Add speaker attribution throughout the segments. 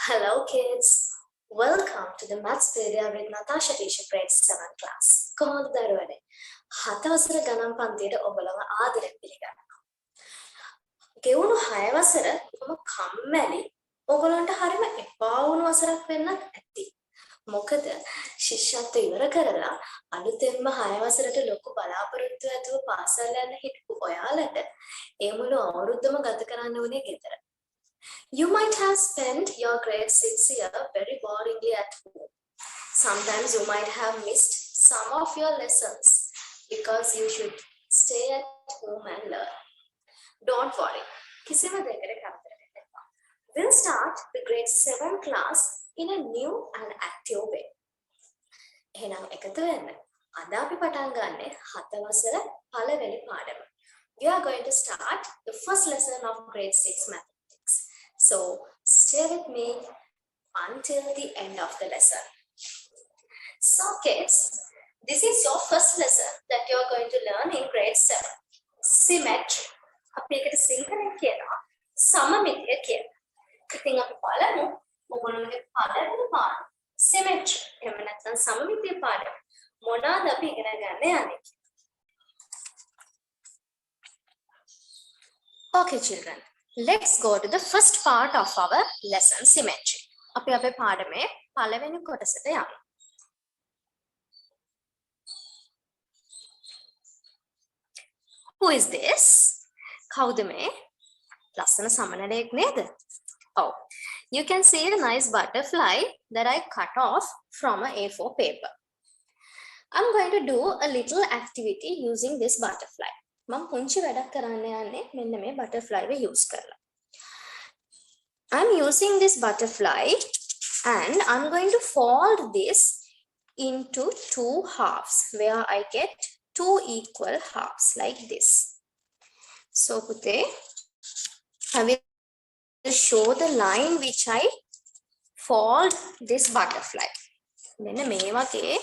Speaker 1: Hello kids, welcome to the Mathspedia with Natasha teacher grade 7 class. කොහොමද දරුවනේ? හතවසර ගණන් පන්තියට ඔබලව ආදරයෙන් පිළිගන්නවා. ගෙවුණු 6 වසර මම කම්මැලි. ඔයගොල්ලන්ට හරිම එපා වුණු වසරක් වෙන්නත් ඇති. මොකද ශිෂ්‍යත්ව ඉවර කරලා අලුතෙන්ම 6 වසරට ලොකු බලාපොරොත්තු ඇතුව පාසල් යන්න හිටපු ඔයාලට ඒ මුළු අවුරුද්දම ගත කරන්න උනේ ගෙදර. You might have spent your grade 6 year very boringly at home. Sometimes you might have missed some of your lessons because you should stay at home and learn. Don't worry. කිසිම දෙයකට කරදර වෙන්න එපා. We'll start the grade 7 class in a new and active way. එහෙනම් එකතු වෙන්න. අද අපි පටන් ගන්නේ 7 වසර පළවෙනි පාඩම. We are going to start the first lesson of grade 6 mathematics. So stay with me until the end of the lesson. So kids, this is your first lesson that you are going to learn in grade 7. Symmetry. අපි එකට සිංහලෙන් කියනවා සමමිතිය කියලා. ඉතින් අපි බලමු ඔයගොල්ලෝගේ පළවෙනි පාඩම symmetry. එහෙම නැත්නම් සමමිතිය පාඩම මොනවාද අපි ඉගෙන ගන්න යන්නේ. Okay children. Let's go to the first part of our lesson symmetry. අපි අපේ පාඩමේ පළවෙනි කොටසට යමු. Who is this? කවුද මේ? ලස්සන සමනලයක් නේද? Oh, you can see a nice butterfly that I cut off from a A4 paper. I'm going to do a little activity using this butterfly. මම පුංචි වැඩක් කරන්න යන්නේ මෙන්න මේ butterfly එක use කරලා. I'm using this butterfly and I'm going to fold this into two halves where I get two equal halves like this. So Pute, I will show the line which I fold this butterfly. මෙන්න මේ වගේ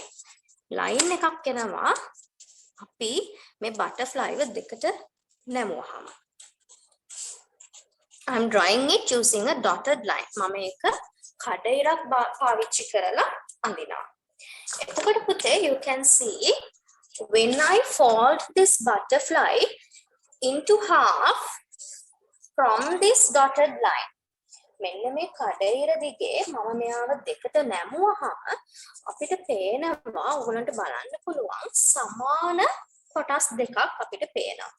Speaker 1: line එකක් එනවා. අපි මේ butterfly එක දෙකට නැමුවාම. I'm drawing it using a dotted line. මම එක කඩයිරක් පාවිච්චි කරලා අඳිනවා. එතකොට පුතේ you can see when I fold this butterfly into half from this dotted line. මෙන්න මේ කඩයිර දිගේ මම මෙයාව දෙකට නැමුවාම අපිට පේනවා ඔයගලන්ට බලන්න පුළුවන් සමාන කොටස් දෙකක් අපිට පේනවා.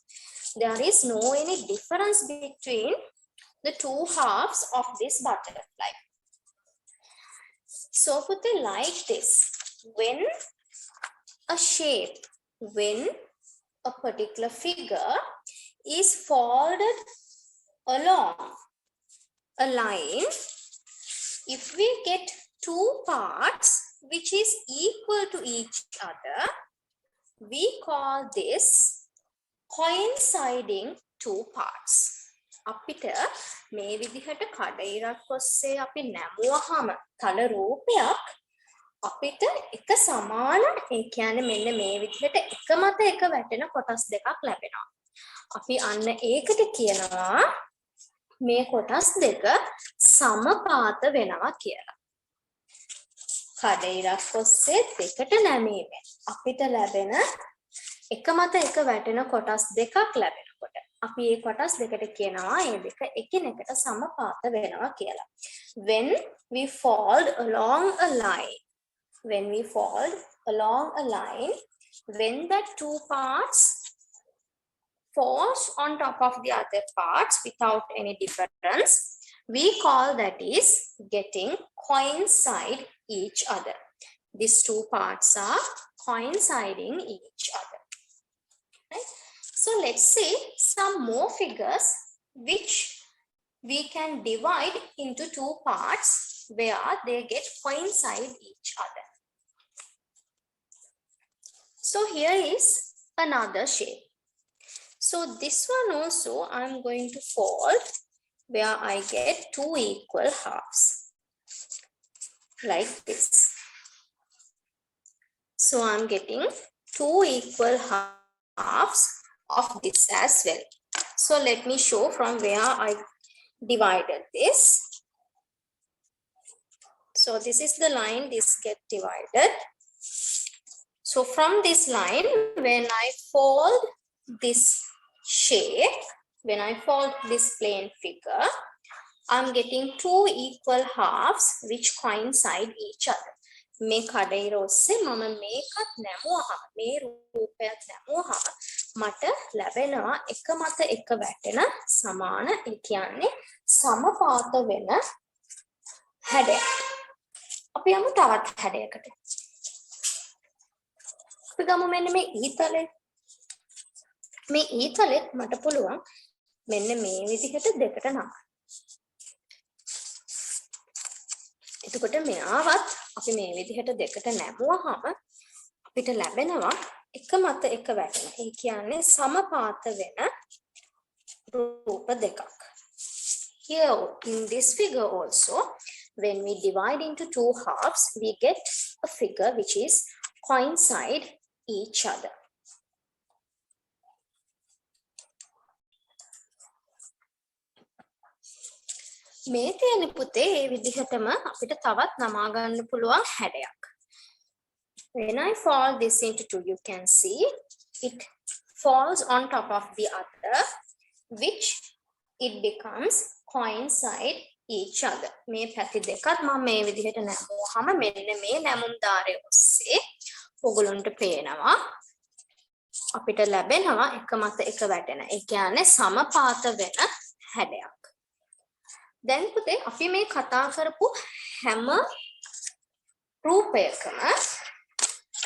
Speaker 1: There is no any difference between the two halves of this butterfly. So put it like this. When a shape, when a particular figure is folded along a line, if we get two parts which is equal to each other, we call this coinciding two parts. අපිට මේ විදිහට කඩයිරක් ඔස්සේ අපි නැමුවාම තල රූපයක් අපිට එක සමාන ඒ කියන්නේ මෙන්න මේ විදිහට එක මත එක වැටෙන කොටස් දෙකක් ලැබෙනවා. අපි අන්න ඒකට කියනවා මේ කොටස් දෙක සමපාත වෙනවා කියලා. කඩයිරක් ඔස්සේ දෙකට නැමීමෙන් අපිට ලැබෙන එක මත එක වැටෙන කොටස් දෙකක් ලැබෙනකොට අපි මේ කොටස් දෙකට කියනවා ඒ දෙක එකිනෙකට සමපාත වෙනවා කියලා. When we fold along a line, when that two parts falls on top of the other parts without any difference, we call that is getting coincide each other. These two parts are coinciding each other. Right? So let's see some more figures which we can divide into two parts where they get coincide each other. So here is another shape. So this one also I'm going to fold where I get two equal halves like this. So I'm getting two equal halves of this as well. So let me show from where I divided this. So this is the line, this get divided. So from this line, when I fold this shape, when I fold this plane figure, I'm getting two equal halves which coincide each other. මේ කඩේර ඔස්සේ මම මේකත් නැමුවහම මේ රූපයත් නැමුවහම මට ලැබෙනවා එක මත එක වැටෙන සමාන ඒ කියන්නේ සමපාත වෙන හැඩයක්. අපි යමු තවත් හැඩයකට. අපි ගමු මෙන්න මේ ඊතලේ. මේ ඊතලෙත් මට පුළුවන් මෙන්න මේ විදිහට දෙකට නමන්න. එතකොට මෙයාවත් අපි මේ විදිහට දෙකට නැමුවහම අපිට ලැබෙනවා එක මත එක වැටෙන. ඒ කියන්නේ සමපාත වෙන රූප දෙකක්. Here in this figure also, when we divide into two halves, we get a figure which is coincide each other. මේ තියෙන පුතේ ඒ විදිහටම අපිට තවත් නවා ගන්න පුළුවන් හැඩයක්. When I fold this into two, you can see it falls on top of the other, which it becomes coincide each other. මේ පැති දෙකත් මම මේ විදිහට නැමුවාම මෙන්න මේ නැමුම් ධාරය ඔස්සේ ඔයගොල්ලන්ට පේනවා අපිට ලැබෙනවා එක මත එක වැටෙන. ඒ කියන්නේ සමපාත වෙන හැඩයක්. දැන් පුතේ අපි මේ කතා කරපු හැම රූපයකම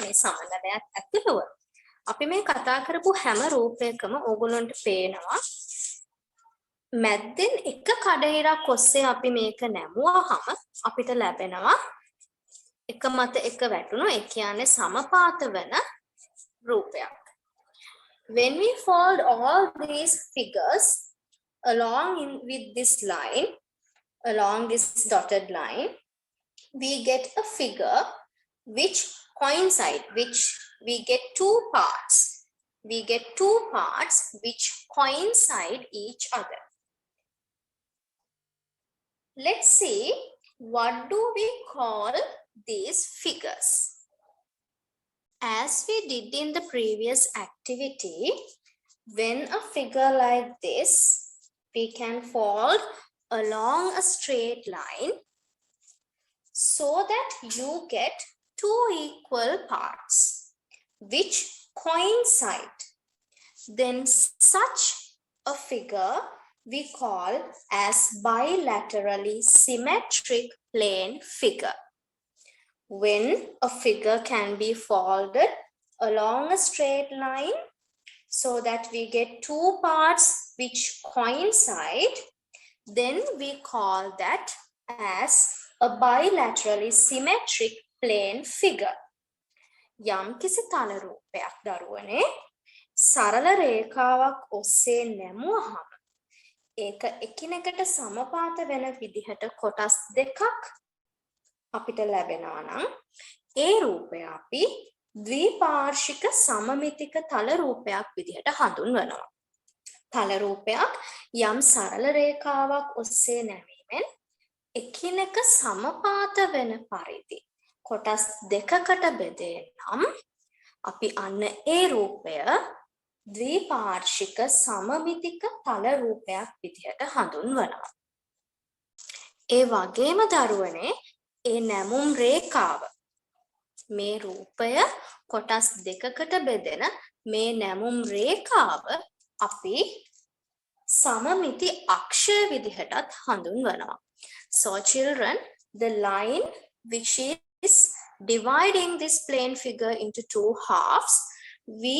Speaker 1: මේ සමනලයක් ඇතුළව අපි මේ කතා කරපු හැම රූපයකම ඕගොල්ලන්ට පේනවා මැද්දෙන් එක කඩේරක් ඔස්සේ අපි මේක නැමුවාම අපිට ලැබෙනවා එක මත එක වැටුණු ඒ කියන්නේ සමපාත වෙන රූපයක්. When we fold all these figures along with this line, along this dotted line, we get a figure which coincide, which we get two parts. We get two parts which coincide each other. Let's see, what do we call these figures? As we did in the previous activity, when a figure like this, we can fold along a straight line so that you get two equal parts which coincide. Then such a figure we call as bilaterally symmetric plane figure. When a figure can be folded along a straight line so that we get two parts which coincide, then we call that as a bilaterally symmetric plane figure. යම් කිසි තල රූපයක් දරුවනේ සරල රේඛාවක් ඔස්සේ නැමුවහම ඒක එකිනෙකට සමපාත වෙන විදිහට කොටස් දෙකක් අපිට ලැබෙනවා නම් ඒ රූපය අපි ද්විපාර්ශ්වික සමමිතික තල රූපයක් විදිහට හඳුන්වනවා. තල රූපයක් යම් සරල රේඛාවක් ඔස්සේ නැමීමෙන් එකිනෙක සමපාත වෙන පරිදි කොටස් දෙකකට බෙදෙනම් අපි අන්න ඒ රූපය ද්විපාර්ශ්වික සමමිතික තල රූපයක් විදිහට හඳුන්වනවා. ඒ වගේම දරුවනේ ඒ නැමුම් රේඛාව මේ රූපය කොටස් දෙකකට බෙදෙන මේ නැමුම් රේඛාව අපි සමමිති අක්ෂය විදිහටත් හඳුන්වනවා. So children, the line which is dividing this plane figure into two halves, we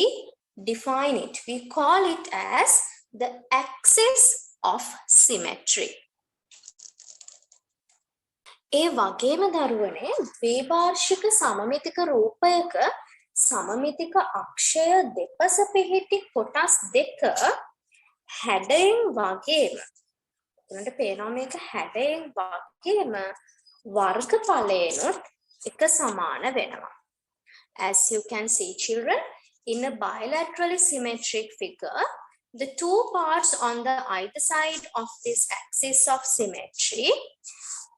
Speaker 1: define it, we call it as the axis of symmetry. ඒ වගේම දරුවනේ ද්විපාර්ශ්වික සමමිතික රූපයක සමමිතික අක්ෂය දෙපස පිහිටි කොටස් දෙක හැඩයෙන් වගේම උනට පේනවා මේක හැඩයෙන් වගේම වර්ගඵලයෙන්ොත් එක සමාන වෙනවා. As you can see children, in a bilaterally symmetric figure, the two parts on the either side of this axis of symmetry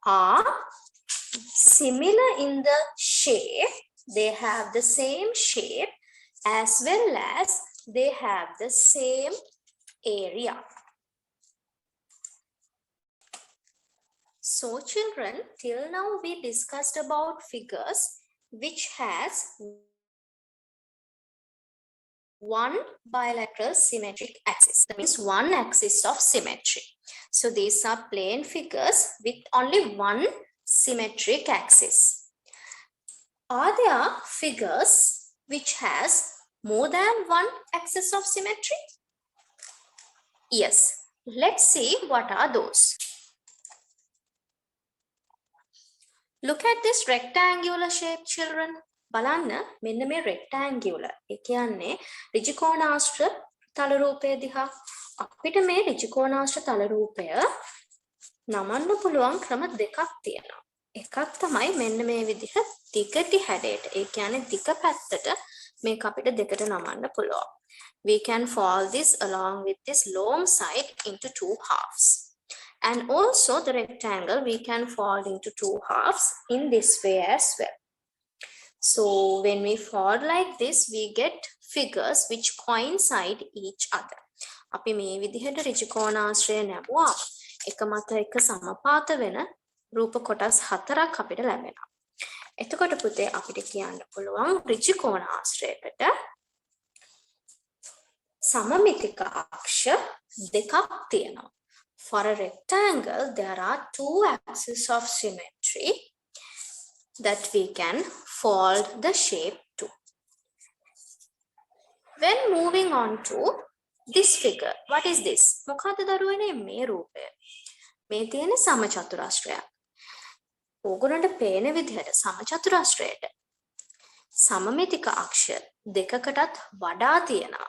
Speaker 1: are similar in the shape, they have the same shape as well as they have the same area. So children, till now we discussed about figures which has one bilateral symmetric axis. That means one axis of symmetry. So these are plane figures with only one symmetric axis. Are there figures which has more than one axis of symmetry? Yes. Let's see what are those. Look at this rectangular shape, children. බලන්න මෙන්න මේ rectangular ඒ කියන්නේ ඍජුකෝණාශ්‍ර තල රූපය දිහා අපිට මේ ඍජුකෝණාශ්‍ර තල රූපය නමන්න පුළුවන් ක්‍රම දෙකක් තියෙනවා. එකක් තමයි මෙන්න මේ විදිහ දිගටි හැඩයට. ඒ කියන්නේ දිග පැත්තට මේක අපිට දෙකට නමන්න පුළුවන්. We can fold this along with this long side into two halves. And also the rectangle we can fold into two halves in this way as well. So when we fold like this, we get figures which coincide each other. අපි මේ විදිහට ඍජුකෝණාශ්‍රය නැවුවා එක මත එක සමපාත වෙන රූප කොටස් හතරක් අපිට ලැබෙනවා. එතකොට පුතේ අපිට කියන්න පුළුවන් ඍජුකෝණාශ්‍රයකට සමමිතික අක්ෂ දෙකක් තියෙනවා. For a rectangle, there are two axes of symmetry that we can fold the shape to. When moving on to this figure, what is this? මොකද්ද දරුවනේ මේ රූපය? මේ තියෙන සමචතුරාශ්‍රයක්. ඕගොල්ලන්ට පේන විදිහට සමචතුරාශ්‍රයට සමමිතික අක්ෂ දෙකකටත් වඩා තියෙනවා.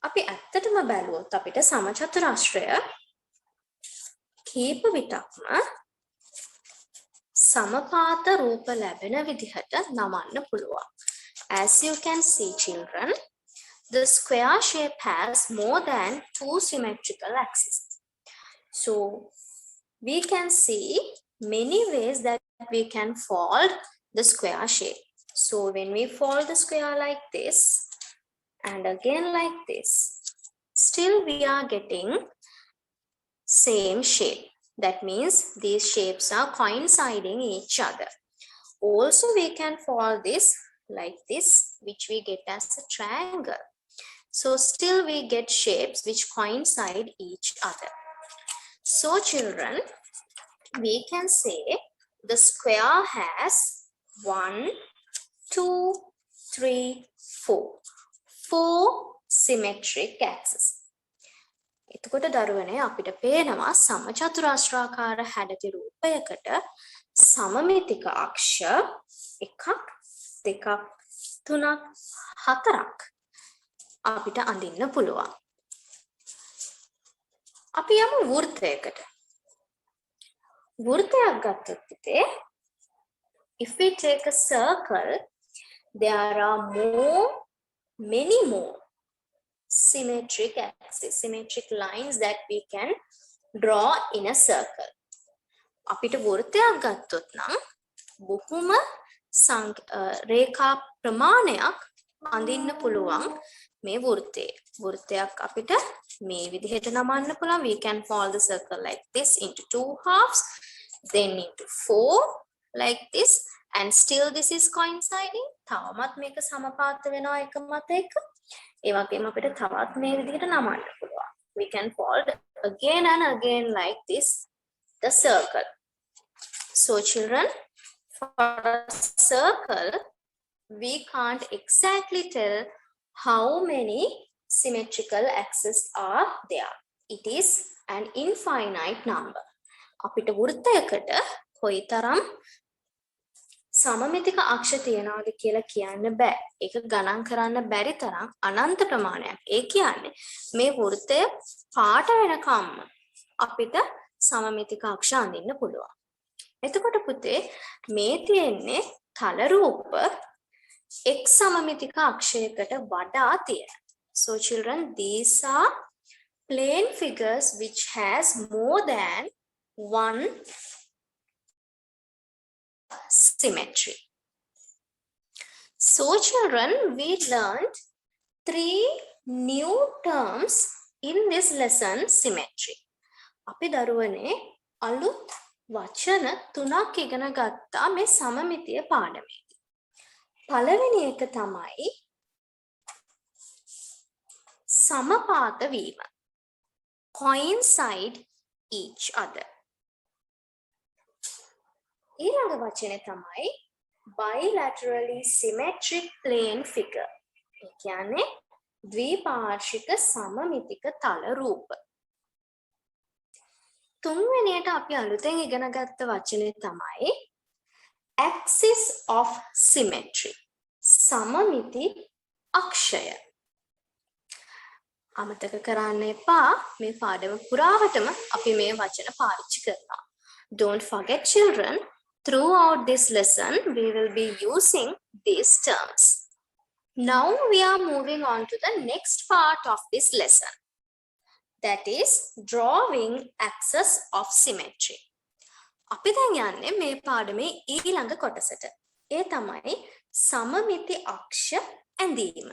Speaker 1: අපි ඇත්තටම බැලුවොත් අපිට සමචතුරාශ්‍රය කීප විටක්ම සමපාත රූප ලැබෙන විදිහට නමන්න පුළුවන්. As you can see, children, the square shape has more than two symmetrical axes. So we can see many ways that we can fold the square shape. So when we fold the square like this and again like this, still we are getting same shape. That means these shapes are coinciding each other. Also we can fold this like this, which we get as a triangle. So still we get shapes which coincide each other. So children, we can say the square has 1, 2, 3, 4. 4 symmetric axes. එතකොට දරුවනේ අපිට පේනවා සමචතුරාශ්‍රාකාර හැඩති රූපයකට සමමිතික අක්ෂ එකක් දෙකක් තුනක් හතරක් අපිට අඳින්න පුළුවන්. අපි යමු වෘත්තයකට. වෘත්තයක් ගත්තොත් පුතේ, if we take a circle, there are many more symmetric axes, symmetric lines that we can draw in a circle. අපිට වෘත්තයක් ගත්තොත් නම් බොහොම රේඛා ප්‍රමාණයක් අඳින්න පුළුවන් මේ වෘත්තේ. වෘත්තයක් අපිට මේ විදිහට නමන්න පුළුවන්. We can fold the circle like this into two halves, then into four like this, and still this is coinciding. තවමත් මේක සමපාත වෙනවා එක මත එක. ඒ වගේම අපිට තවත් මේ විදිහට නමන්න පුළුවන්. We can fold again and again like this the circle. So children, for a circle, we can't exactly tell how many symmetrical axes are there. It is an infinite number. අපිට වෘත්තයකට කොයිතරම් සමමිතික අක්ෂ තියනවාද කියලා කියන්න බෑ. ඒක ගණන් කරන්න බැරි තරම් අනන්ත ප්‍රමාණයක්. ඒ කියන්නේ මේ වෘත්තය පාට වෙනකම්ම අපිට සමමිතික අක්ෂ අඳින්න පුළුවන්. එතකොට පුතේ මේ තියෙන්නේ තල රූප එක් සමමිතික අක්ෂයකට වඩා තියෙන. So children, these are plane figures which has more than one symmetry. So children, we learned 3 new terms in this lesson, symmetry. අපි දරුවනේ අලුත් වචන 3ක් ඉගෙන ගත්තා මේ සමමිතිය පාඩමේදී. පළවෙනි එක තමයි සමපාත වීම. coincide each other. ඊළඟ වචනේ තමයි bilaterally symmetric plane figure. ඒ කියන්නේ ද්විපාර්ශ්වික සමමිතික තල රූප. තුන්වෙනියට අපි අලුතෙන් ඉගෙන ගත්ත වචනේ තමයි axis of symmetry. සමමිති අක්ෂය. අමතක කරන්න එපා මේ පාඩම පුරාවටම අපි මේ වචන පාවිච්චි කරනවා. Don't forget children, throughout this lesson we will be using these terms. Now we are moving on to the next part of this lesson. That is drawing axis of symmetry. අපි දැන් යන්නේ මේ පාඩමේ ඊළඟ කොටසට. ඒ තමයි සමමිති අක්ෂ ඇඳීම.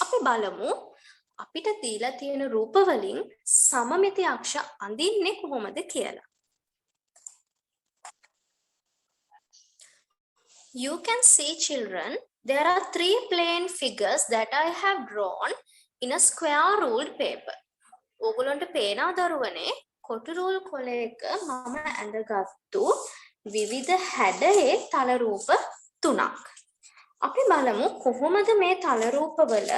Speaker 1: අපි බලමු අපිට දීලා තියෙන රූප වලින් සමමිති අක්ෂ අඳින්නේ කොහොමද කියලා. You can see children, there are 3 plane figures that I have drawn in a square ruled paper. ඕගොල්ලන්ට පේනවා දරුවනේ කොටු රූල් කොලයක මම ඇඳගත්තු විවිධ හැඩයේ තල රූප 3ක්. අපි බලමු කොහොමද මේ තල රූපවල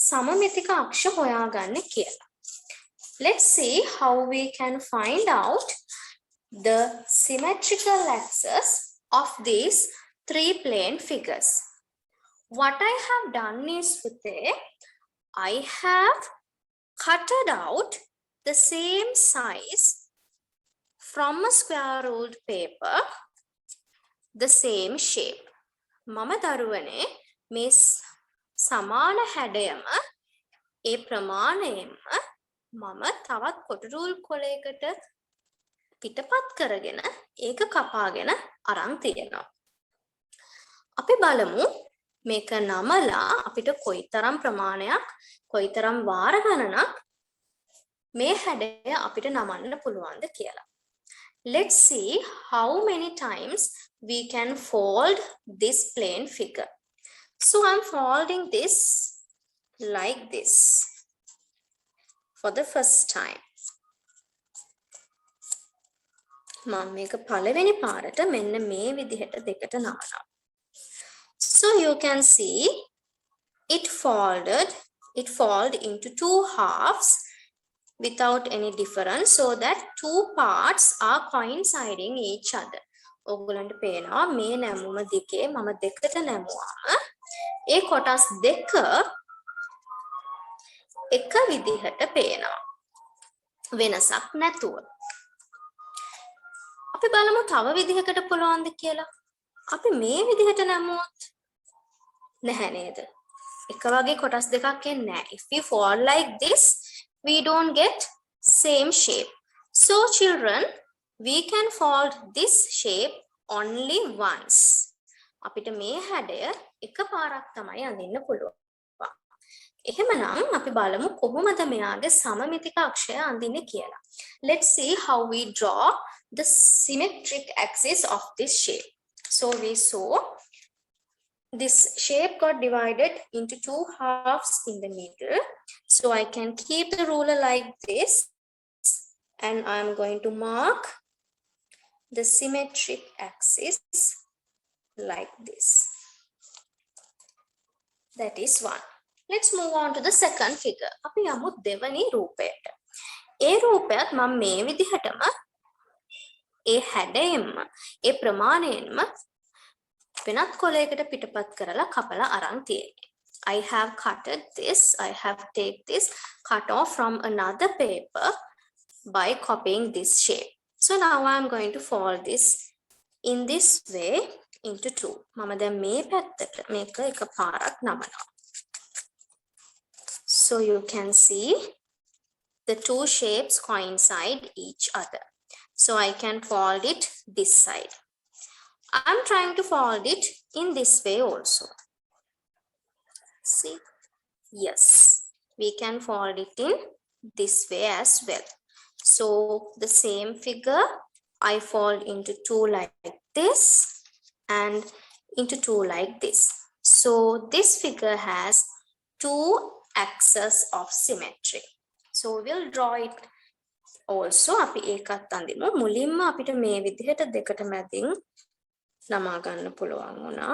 Speaker 1: සමමිතික අක්ෂ හොයාගන්නේ කියලා. Let's see how we can find out the symmetrical axis of these 3 plane figures. What I have done is I have cutted out the same size from a square ruled paper, the same shape. මම දරුවනේ මේ සමාන හැඩයම ඒ ප්‍රමාණයෙන්ම මම තවත් කොටු rule කොලයකට පිටපත් කරගෙන ඒක කපාගෙන අරන් තියෙනවා. අපි බලමු මේක නමලා අපිට කොයිතරම් ප්‍රමාණයක් කොයිතරම් වාර ගණනක් මේ හැඩය අපිට නමන්න පුළුවන්ද කියලා. Let's see how many times we can fold this plane figure. So I'm folding this like this for the first time. මම මේක පළවෙනි පාරට මෙන්න මේ විදිහට දෙකට නමනවා. So you can see it folded into 2 halves without any difference, so that 2 parts are coinciding each other. ඔයගොල්ලන්ට පේනවා මේ නැමුම දෙකේ මම දෙකට නැමුවාම ඒ කොටස් දෙක එක විදිහට පේනවා වෙනසක් නැතුව. අපි බලමු තව විදිහකට පුළුවන්ද කියලා. අපි මේ විදිහට නැමුවොත් නැහැ නේද? එක වගේ කොටස් දෙකක් එන්නේ නැහැ. If we fold like this, we don't get same shape. So children, we can fold this shape only once. අපිට මේ හැඩය එකපාරක් තමයි අඳින්න පුළුවන්. එහෙමනම් අපි බලමු කොහොමද මෙයාගේ සමමිතික අක්ෂය අඳින්නේ කියලා. Let's see how we draw the symmetric axis of this shape. So we saw this shape got divided into 2 halves in the middle. So I can keep the ruler like this and I'm going to mark the symmetric axis like this. That is 1. Let's move on to the second figure. අපි යමු දෙවනි රූපයට. ඒ රූපයත් මම මේ විදිහටම ඒ හැඩයෙන්ම ඒ ප්‍රමාණයෙන්ම වෙනත් කොලයකට පිටපත් කරලා කපලා අරන් තියෙන්නේ. I have cutted this, I have take this cut off from another paper by copying this shape. So now I'm going to fold this in this way into 2. මම දැන් මේ පැත්තට මේක එකපාරක් නමනවා. So you can see the 2 shapes coincide each other. So I can fold it this side. I'm trying to fold it in this way also. See? Yes, we can fold it in this way as well. So the same figure, I fold into two like this and into two like this. So this figure has two axes of symmetry. So we'll draw it also. අපි ඒකත් අඳිමු. මුලින්ම අපිට මේ විදිහට දෙකට මැදින් නමා ගන්න පුළුවන් වුණා.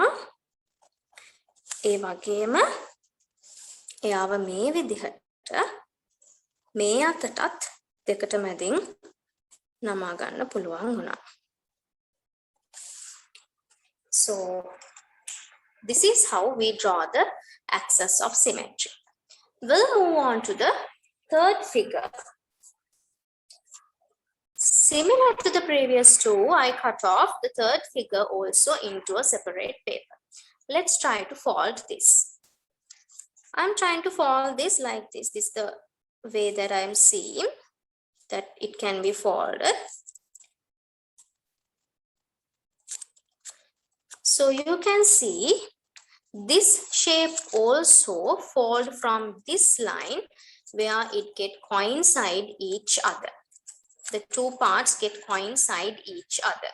Speaker 1: ඒ වගේම එයාව මේ විදිහට මේ අතටත් දෙකට මැදින් නමා ගන්න පුළුවන් වුණා. So this is how we draw the axis of symmetry. We'll move on to the third figure. Similar to the previous two, I cut off the third figure also into a separate paper. Let's try to fold this. I'm trying to fold this like this. This is the way that I'm seeing that it can be folded. So you can see this shape also fold from this line where it get coincide each other. The two parts get coincide each other.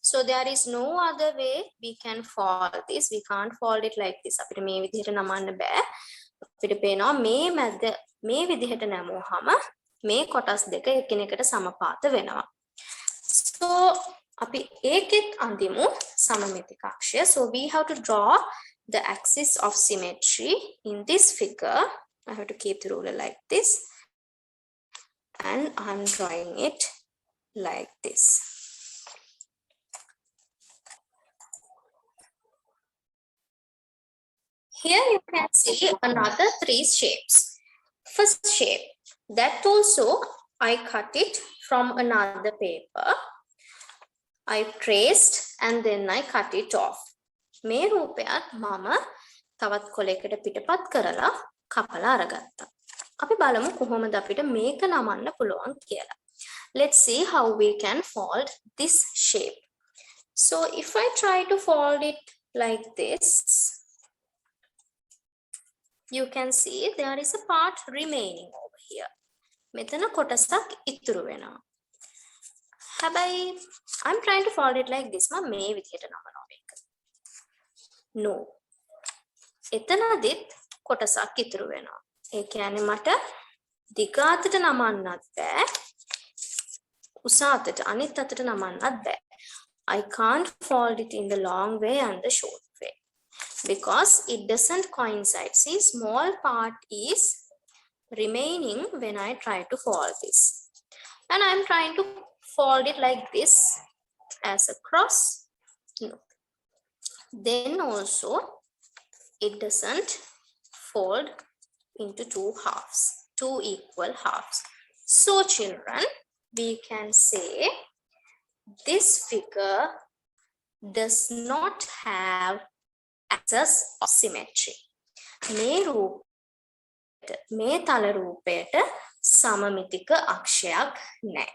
Speaker 1: So there is no other way we can fold this. We can't fold it like this. අපිට මේ විදිහට නමන්න බෑ. අපිට පේනවා මේ මැද මේ විදිහට නැමුවහම මේ කොටස් දෙක එකිනෙකට සමපාත වෙනවා. So අපි ඒකෙත් අඳිමු සමමිතික අක්ෂය. So we have to draw the axis of symmetry in this figure. I have to keep the ruler like this. And I'm drawing it like this. Here you can see another three shapes. First shape, that also I cut it from another paper. I traced and then I cut it off. මේ රූපයත් මම තවත් කොලයකට පිටපත් කරලා කපලා අරගත්තා. අපි බලමු කොහොමද අපිට මේක නමන්න පුළුවන් කියලා. Let's see how we can fold this shape. So if I try to fold it like this, you can see there is a part remaining over here. මෙතන කොටසක් ඉතුරු වෙනවා. හැබැයි I'm trying to fold it like this. මම මේ විදිහට නමනවා මේක. No. එතනදිත් කොටසක් ඉතුරු වෙනවා. ඒ කියන්නේ මට දිග අතට නමන්නත් බෑ. උස අතට අනිත් අතට නමන්නත් බෑ. I can't fold it in the long way and the short way because it doesn't coincide. See, small part is remaining when I try to fold this. And I'm trying to fold it like this as a cross. No. Then also it doesn't fold into two halves, two equal halves. So children, we can say this figure does not have axis of symmetry. මේ තල රූපයට සමමිතික අක්ෂයක් නැහැ.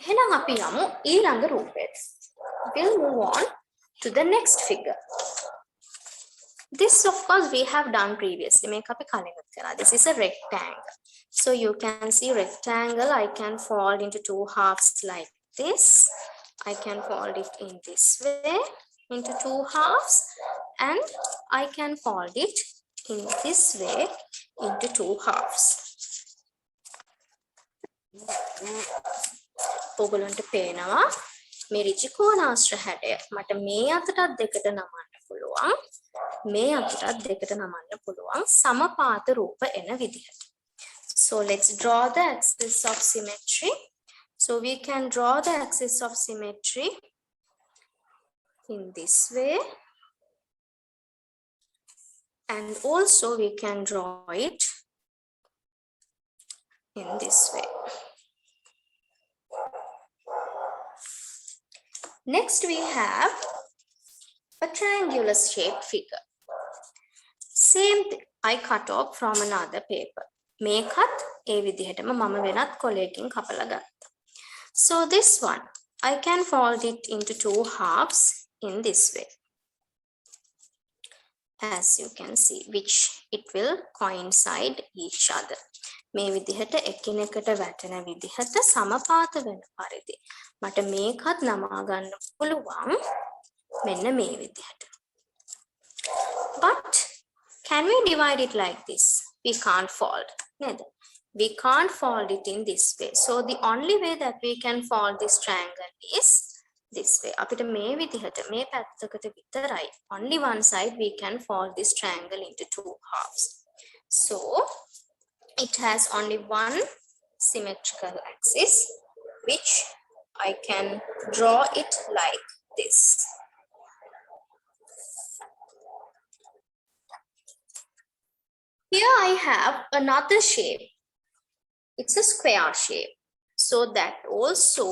Speaker 1: එහෙනම් අපි යමු ඊළඟ රූපයට. We'll move on to the next figure. This of course we have done previously. මේක අපි කලින් කරා. This is a rectangle. So you can see rectangle. I can fold into two halves like this. I can fold it in this way into two halves, and I can fold it in this way into two halves. ඔයගොල්ලන්ට පේනවා මේ ඍජු කෝණාශ්‍ර හැඩය මට මේ අතටත් දෙකට නමන්න පුළුවන්. මේ අතටත් දෙකට නමන්න පුළුවන් සමපාත රූප එන විදිහට. So let's draw the axis of symmetry. So we can draw the axis of symmetry in this way, and also we can draw it in this way. Next we have a triangular shaped figure. Same thing, I cut off from another paper. මේකත් ඒ විදිහටම මම වෙනත් කොලයකින් කපලා ගත්තා. So this one, I can fold it into two halves in this way, as you can see, which it will coincide each other. මේ විදිහට එකිනෙකට වැටෙන විදිහට සමපාත වෙන පරිදි මට මේකත් නමා ගන්න පුළුවන් මෙන්න මේ විදිහට. But can we divide it like this? We can't fold. නේද? We can't fold it in this way. So the only way that we can fold this triangle is this way. අපිට මේ විදිහට මේ පැත්තකට විතරයි. Only one side we can fold this triangle into two halves. So it has only one symmetrical axis, which I can draw it like this. Here I have another shape. It's a square shape. So that also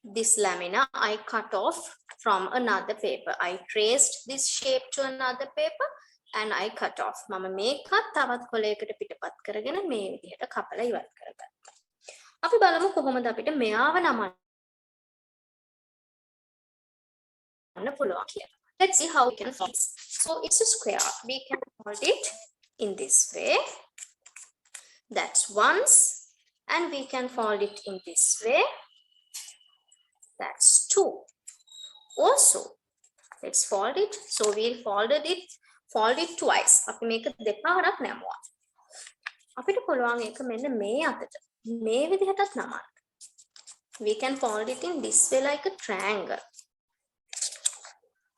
Speaker 1: this lamina I cut off from another paper. I traced this shape to another paper and I cut off. මම මේකත් තවත් කොලයකට පිටපත් කරගෙන මේ විදිහට කපලා ඉවත් කරගත්තා. අපි බලමු කොහොමද අපිට මෙයාව නමන්න පුළුවන් කියලා. Let's see how we can fold this. So it's a square. We can fold it in this way. That's once. And we can fold it in this way. That's two. Also, let's fold it. So we fold it twice. අපි මේක දෙපාරක් නැමුවා. අපිට පුළුවන් ඒක මෙන්න මේ අතට මේ විදිහටත් නමන්න. We can fold it in this way like a triangle.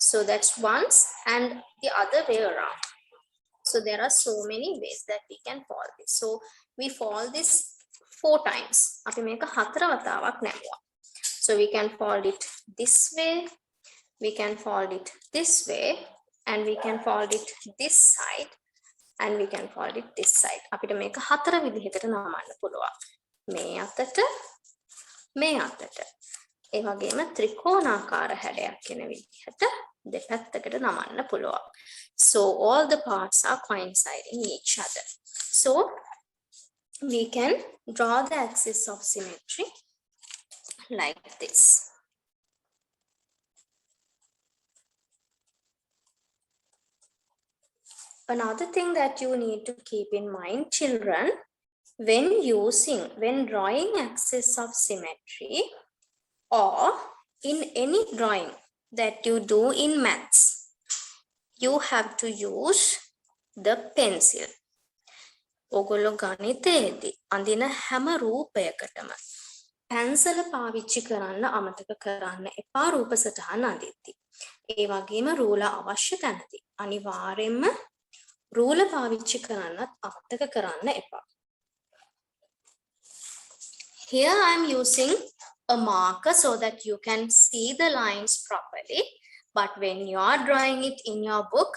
Speaker 1: So that's once and the other way around. So there are so many ways that we can fold this. So we fold this 4 times. අපි මේක 4 වතාවක් නැමුවා. So we can fold it this way, we can fold it this way, and we can fold it this side, and we can fold it this side. අපිට මේක 4 විදිහකට නමන්න පුළුවන්. මේ අතට, මේ අතට. ඒ වගේම ත්‍රිකෝණාකාර හැඩයක් එන විදිහට දෙපැත්තකට නමන්න පුළුවන්. So all the parts are coinciding each other. So we can draw the axis of symmetry like this. Another thing that you need to keep in mind, children, when drawing axis of symmetry or in any drawing that you do in maths, you have to use the pencil. ඔගොල්ලෝ ගණිතයේදී අඳින හැම රූපයකටම පැන්සල පාවිච්චි කරන්න අමතක කරන්න එපා රූප සටහන අඳිද්දී. ඒ වගේම රූලර් අවශ්‍ය තැනදී අනිවාර්යයෙන්ම රූලර් පාවිච්චි කරන්නත් අමතක කරන්න එපා. Here I am using a marker so that you can see the lines properly. But when you are drawing it in your book,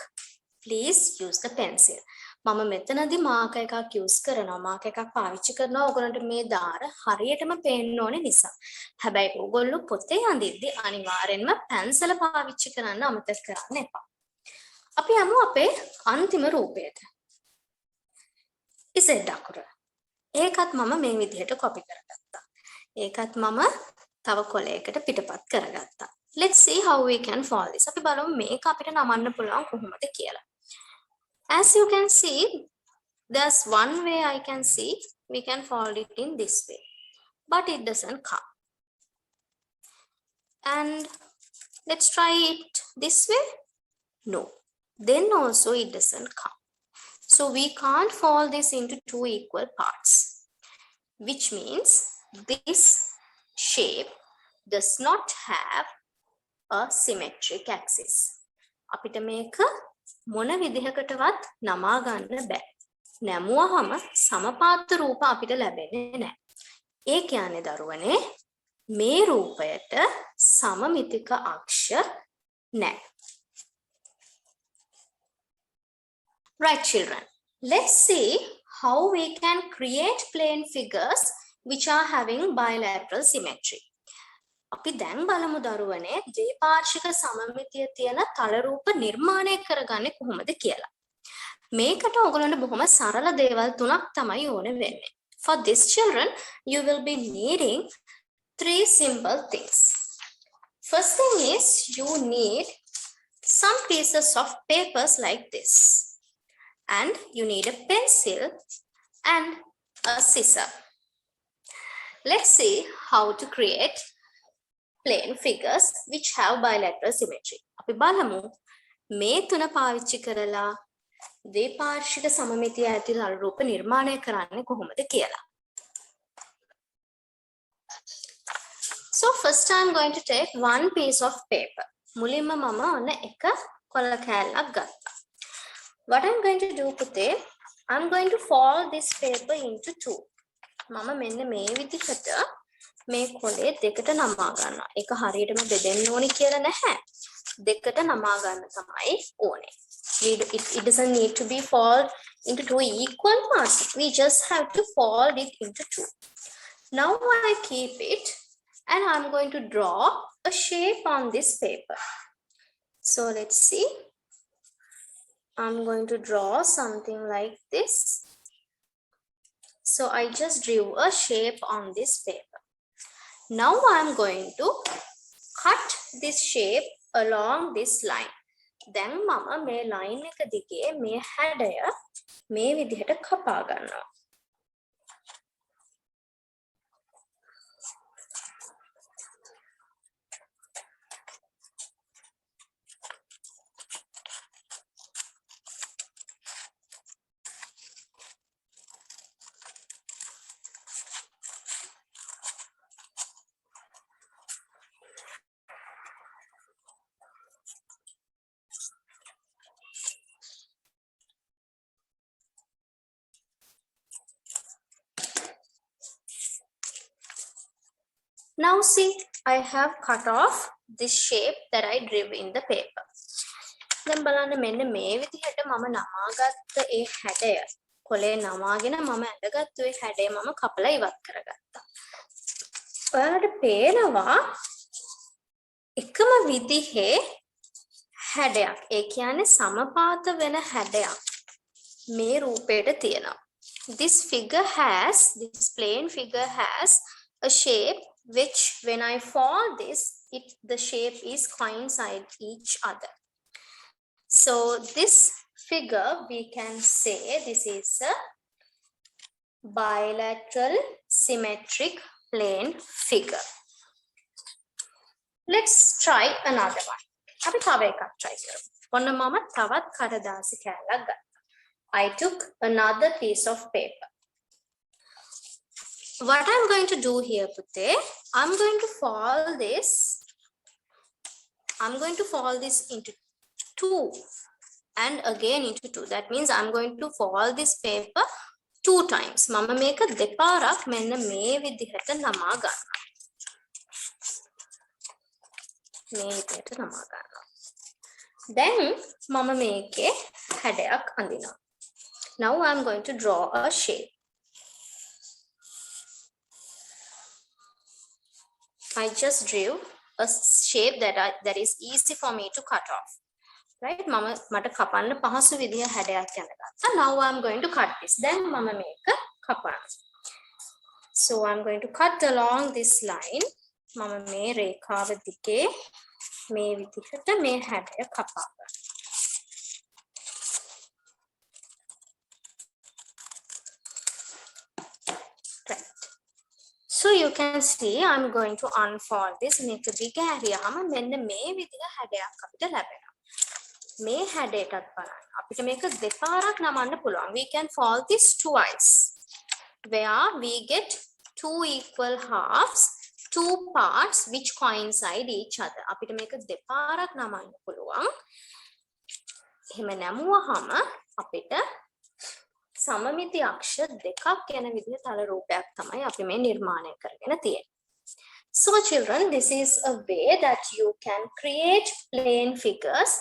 Speaker 1: please use the pencil. මම මෙතනදී මාක එකක් යූස් කරනවා. මාක එකක් පාවිච්චි කරනවා ඔයගොල්ලන්ට මේ දාර හරියටම පේන්න ඕනේ නිසා. හැබැයි ඔයගොල්ලෝ පොතේ අඳිද්දී අනිවාර්යෙන්ම පැන්සල පාවිච්චි කරන්න අමතක කරන්න එපා. අපි යමු අපේ අන්තිම රූපයට. ඉසෙඩ් අකුර. ඒකත් මම මේ විදිහට කොපි කරගත්තා. ඒකත් මම තව කොලයකට පිටපත් කරගත්තා. Let's see how we can fold this. අපි බලමු මේක අපිට නමන්න පුළුවන් කොහොමද කියලා. As you can see, there's one way I can see we can fold it in this way, but it doesn't come. And let's try it this way. No, then also it doesn't come. So we can't fold this into two equal parts, which means this shape does not have a symmetric axis. අපිට මේක මොන විදිහකටවත් නමා ගන්න බෑ. නැමුවහම සමපාත රූප අපිට ලැබෙන්නේ නැහැ. ඒ කියන්නේ දරුවනේ මේ රූපයට සමමිතික අක්ෂ නැහැ. Right, children. Let's see how we can create plane figures which are having bilateral symmetry. අපි දැන් බලමු දරුවනේ ද්විපාර්ශ්වික සමමිතිය තියෙන තල රූප නිර්මාණය කරගන්නේ කොහොමද කියලා. මේකට ඔයගොල්ලන්ට බොහොම සරල දේවල් තුනක් තමයි ඕනේ වෙන්නේ. For this children, you will be needing 3 simple things. First thing is you need some pieces of papers like this, and you need a pencil and a scissor. Let's see how to create plane figures which have bilateral symmetry. අපි බලමු මේ තුන පාවිච්චි කරලා ද්විපාර්ශ්වික සමමිතිය ඇති තල රූප නිර්මාණය කරන්නේ කොහොමද කියලා. So first I'm going to take one piece of paper. මුලින්ම මම ඔන්න එක කොළ කෑල්ලක් ගත්තා. What I'm going to do පුතේ, I'm going to fold this paper into two. මම මෙන්න මේ විදිහට මේ කොලේ දෙකට නමා ගන්නවා. ඒක හරියටම බෙදෙන්න ඕනි කියලා නැහැ. දෙකට නමා ගන්න තමයි ඕනේ. It doesn't need to be folded into two equal parts. We just have to fold it into two. Now I keep it and I'm going to draw a shape on this paper. So let's see. I'm going to draw something like this. So I just drew a shape on this paper. Now I'm going to cut this shape along this line. Then mama මේ line එක දිගේ මේ හැඩය මේ විදිහට කපා ගන්නවා. Now see, I have cut off this shape that I drew in the paper. Then බලන්න මෙන්න මේ විදිහට මම නමාගත්ත ඒ හැඩය කොලේ නමාගෙන මම ඇඳගත්තු ඒ හැඩය මම කපලා ඉවත් කරගත්තා. ඔයාලට පේනවා එකම විදිහේ හැඩයක්. ඒ කියන්නේ සමපාත වෙන හැඩයක් මේ රූපයට තියෙනවා. This plane figure has a shape which when I fold this, the shape is coincide each other. So this figure we can say this is a bilateral symmetric plane figure. Let's try another one. අපි තව එකක් try කරමු. ඔන්න මම තවත් කඩදාසි කෑල්ලක් ගත්තා. I took another piece of paper. What I'm going to do here, Putte, I'm going to fold this into two and again into two. That means I'm going to fold this paper two times. Mama make a දෙපාරක් මෙන්න මේ විදිහට නමා ගන්නවා. මේ විදිහට නමා ගන්නවා. Then mama මේකේ හැඩයක් අඳිනවා. Now I'm going to draw a shape. I just drew a shape that is easy for me to cut off. Right? Mama මට කපන්න පහසු විදිය හැඩයක් අඳගත්තා. Now I'm going to cut this. Then mama මේක කපනවා. So I'm going to cut along this line. මම මේ රේඛාව දිගේ මේ විදිහට මේ හැඩය කපා ගන්නවා. So you can see I'm going to unfold this. මේක දිග හැරියාම මෙන්න මේ විදිහ හැඩයක් අපිට ලැබෙනවා. මේ හැඩයටත් බලන්න. අපිට මේක දෙපාරක් නමන්න පුළුවන්. We can fold this twice where we get two equal halves, two parts which coincide each other. අපිට මේක දෙපාරක් නමන්න පුළුවන්. එහෙම නැමුවහම අපිට සමමිති අක්ෂ දෙකක් යන විදිහ තල රූපයක් තමයි අපි මේ නිර්මාණය කරගෙන තියෙන්නේ. So children, this is a way that you can create plane figures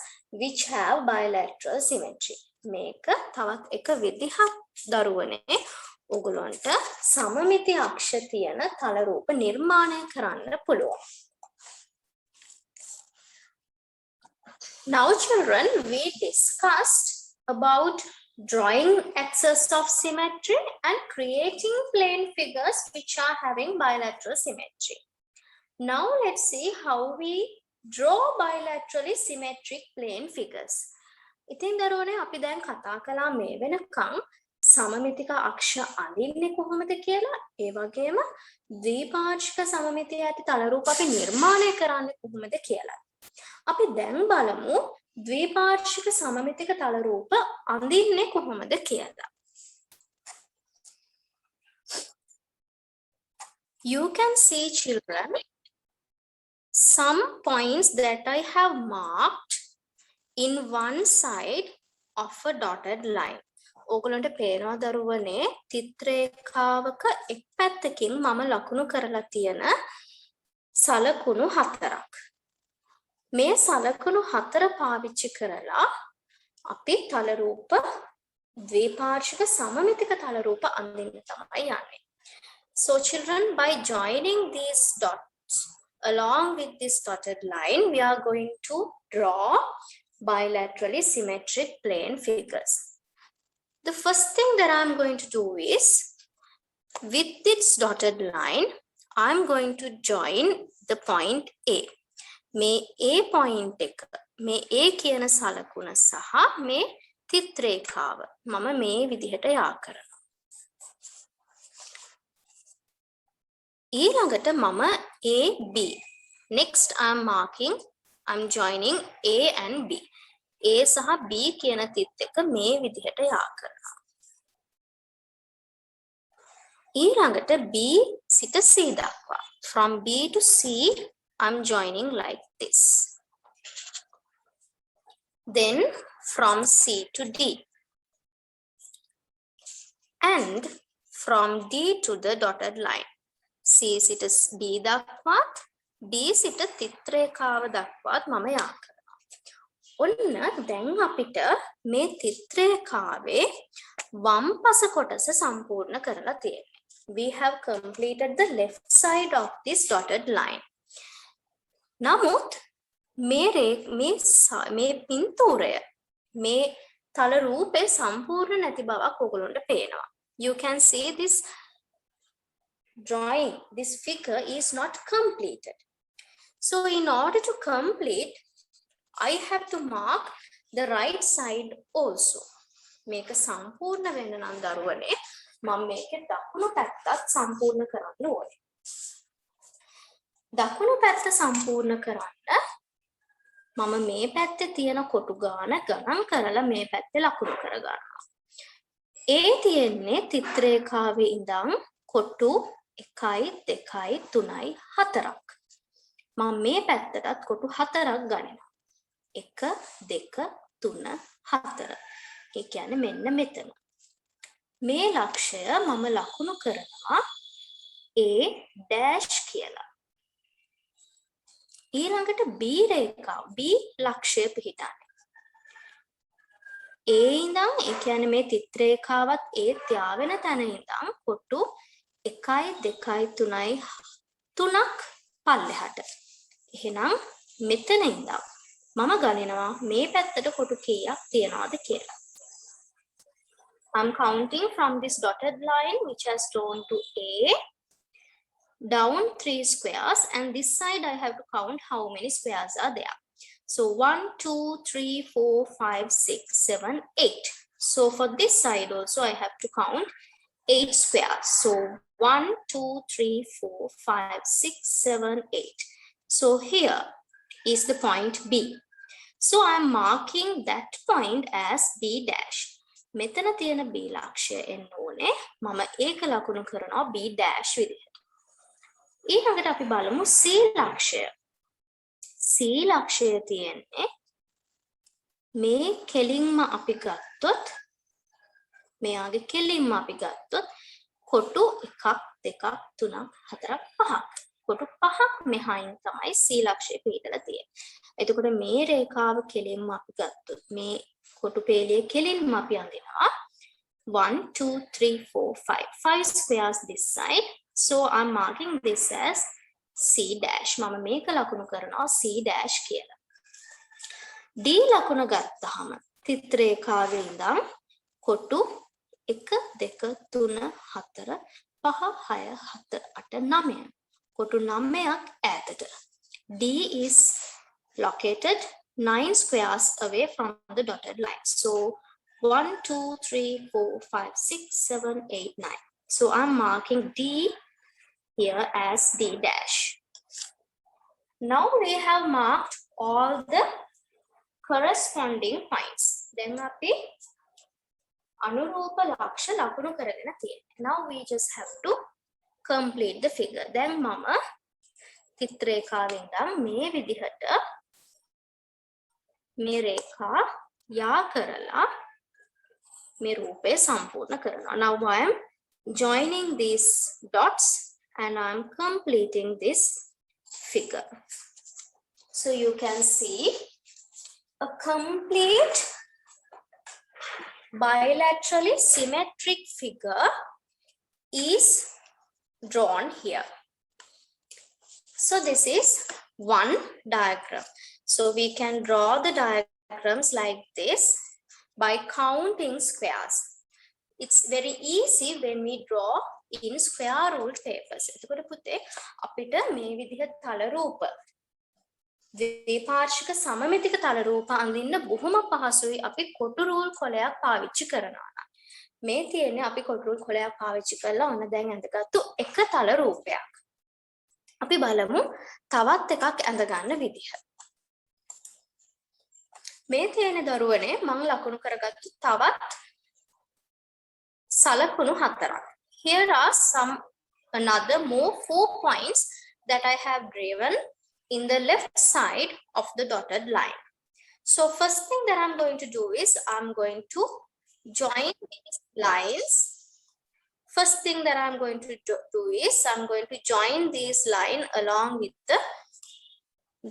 Speaker 1: which have bilateral symmetry. මේක තවත් එක විදිහක් දරුවනේ ඔයගොල්ලන්ට සමමිති අක්ෂ තියෙන තල රූප නිර්මාණය කරන්න පුළුවන්. Now children, we discussed about drawing axes of symmetry and creating plane figures which are having bilateral symmetry. Now let's see how we draw bilaterally symmetric plane figures. ඉතින් දරුවනේ අපි දැන් කතා කළා මේ වෙනකන් සමමිතික අක්ෂ අඳින්නේ කොහොමද කියලා. ඒ වගේම ද්විපාර්ශ්වික සමමිතිය ඇති තල රූප අපි නිර්මාණය කරන්නේ කොහොමද කියලා. අපි දැන් බලමු ද්විපාර්ශ්වික සමමිතික තල රූප අඳින්නේ කොහොමද කියලා. You can see, children, some points that I have marked in one side of a dotted line. ඕගොල්ලන්ට පේනවා දරුවනේ චිත්‍ර රේඛාවක එක් පැත්තකින් මම ලකුණු කරලා තියෙන සලකුණු හතරක්. මේ සලකුණු හතර පාවිච්චි කරලා අපි තල රූප ද්විපාර්ශ්වික සමමිතික තල රූප අඳින්න තමයි යන්නේ. So children, by joining these dots along with this dotted line, we are going to draw bilaterally symmetric plane figures. The first thing that I'm going to do is, with this dotted line, I'm going to join the point A. මේ A point එක, මේ A කියන සලකුණ සහ මේ තිත් රේඛාව මම මේ විදිහට යා කරනවා. ඊළඟට මම A, B. Next I'm joining A and B. A සහ B කියන තිත් එක මේ විදිහට යා කරනවා. ඊළඟට B සිට C දක්වා. From B to C, I'm joining like this. Then from C to D. And from D to the dotted line. C සිට B දක්වාත් D සිට තිත් රේඛාව දක්වාත් මම යා කරනවා. ඔන්න දැන් අපිට මේ තිත් රේඛාවේ වම් පස කොටස සම්පූර්ණ කරලා තියෙනවා. We have completed the left side of this dotted line. නමුත් මේ පින්තූරය මේ තල රූපේ සම්පූර්ණ නැති බවක් ඔයගොල්ලන්ට පේනවා. You can see this drawing, this figure is not completed. So in order to complete, I have to mark the right side also. මේක සම්පූර්ණ වෙන්න නම් දරුවනේ මම මේකේ දකුණු පැත්තත් සම්පූර්ණ කරන්න ඕනේ. දකුණු පැත්ත සම්පූර්ණ කරන්න මම මේ පැත්තේ තියෙන කොටු ගාන ගණන් කරලා මේ පැත්තේ ලකුණු කර ගන්නවා. A තියෙන්නේ තිත් රේඛාවේ ඉඳන් කොටු 1 2 3 4ක්. මම මේ පැත්තටත් කොටු 4ක් ගන්නවා. 1 2 3 4. ඒ කියන්නේ මෙන්න මෙතන. මේ ලක්ෂය මම ලකුණු කරනවා A dash කියලා. ඊළඟට B රේඛාව B ලක්ෂය පිහිටන්නේ. A ඉඳන් ඒ කියන්නේ මේ තිත් රේඛාවත් A ත්‍යාවෙන තැන ඉඳන් කොටු 1 2 3 3ක් පල්ලෙහාට. එහෙනම් මෙතන ඉඳන් මම ගණනවා මේ පැත්තට කොටු කීයක් තියනවද කියලා. I'm counting from this dotted line which has drawn to A down 3 squares, and this side I have to count how many squares are there. So 1 2 3 4 5 6 7 8. So for this side also I have to count 8 squares. So 1 2 3 4 5 6 7 8. So here is the point B. So I'm marking that point as B dash. මෙතන තියෙන B ලක්ෂය එන්න ඕනේ. මම ඒක ලකුණු කරනවා B dash විදිහට. ඊළඟට අපි බලමු C ලක්ෂය. C ලක්ෂය තියෙන්නේ මේ කෙලින්ම අපි ගත්තොත් මෙයාගේ කෙලින්ම අපි ගත්තොත් කොටු 1 2 3 4 5ක්. කොටු 5ක් මෙහායින් තමයි C ලක්ෂය පිටලා තියෙන්නේ. එතකොට මේ රේඛාව කෙලින්ම අපි ගත්තොත් මේ කොටු පේලිය කෙලින්ම අපි අඳිනවා 1 2 3 4 5 squares this side. So I'm marking this as C dash. මම මේක ලකුණු කරනවා C dash කියලා. D ලකුණ ගත්තාම තිත් රේඛාවේ ඉඳන් කොටු 1 2 3 4 5 6 7 8 9 කොටු 9ක් ඈත. පැත්තට. D is located 9 squares away from the dotted line. So 1, 2, 3, 4, 5, 6, 7, 8, 9. So I'm marking D here as D dash. Now we have marked all the corresponding points. Then අපි අනුරූප ලක්ෂ ලකුණු කරගෙන තියෙනවා. Now we just have to complete the figure. දැන් මම චිත්‍රේඛාවෙන් ඉඳන් මේ විදිහට මේ රේඛා යා කරලා මේ රූපය සම්පූර්ණ කරනවා. Now I am joining these dots and I am completing this figure. So you can see a complete bilaterally symmetric figure is drawn here. So this is one diagram. So we can draw the diagrams like this by counting squares. It's very easy when we draw in square ruled papers. එතකොට පුතේ අපිට මේ විදිහ තල රූප ද්විපාර්ශ්වික සමමිතික තල රූප අඳින්න බොහොම පහසුයි අපි කොටු රූල් කොලයක් පාවිච්චි කරනවා නම්. මේ තියෙන්නේ අපි කොටු රූල් කොලයක් පාවිච්චි කරලා ඔන්න දැන් ඇඳගත්තු එක තල රූපයක්. අපි බලමු තවත් එකක් ඇඳ ගන්න විදිහ. මේ තියෙන දරුවනේ මම ලකුණු කරගත්තු තවත් සලකුණු හතරක්. Here are some another more 4 points that I have driven in the left side of the dotted line. So first thing that I'm going to do is I'm going to join these lines. First thing that I'm going to do is I'm going to join these line along with the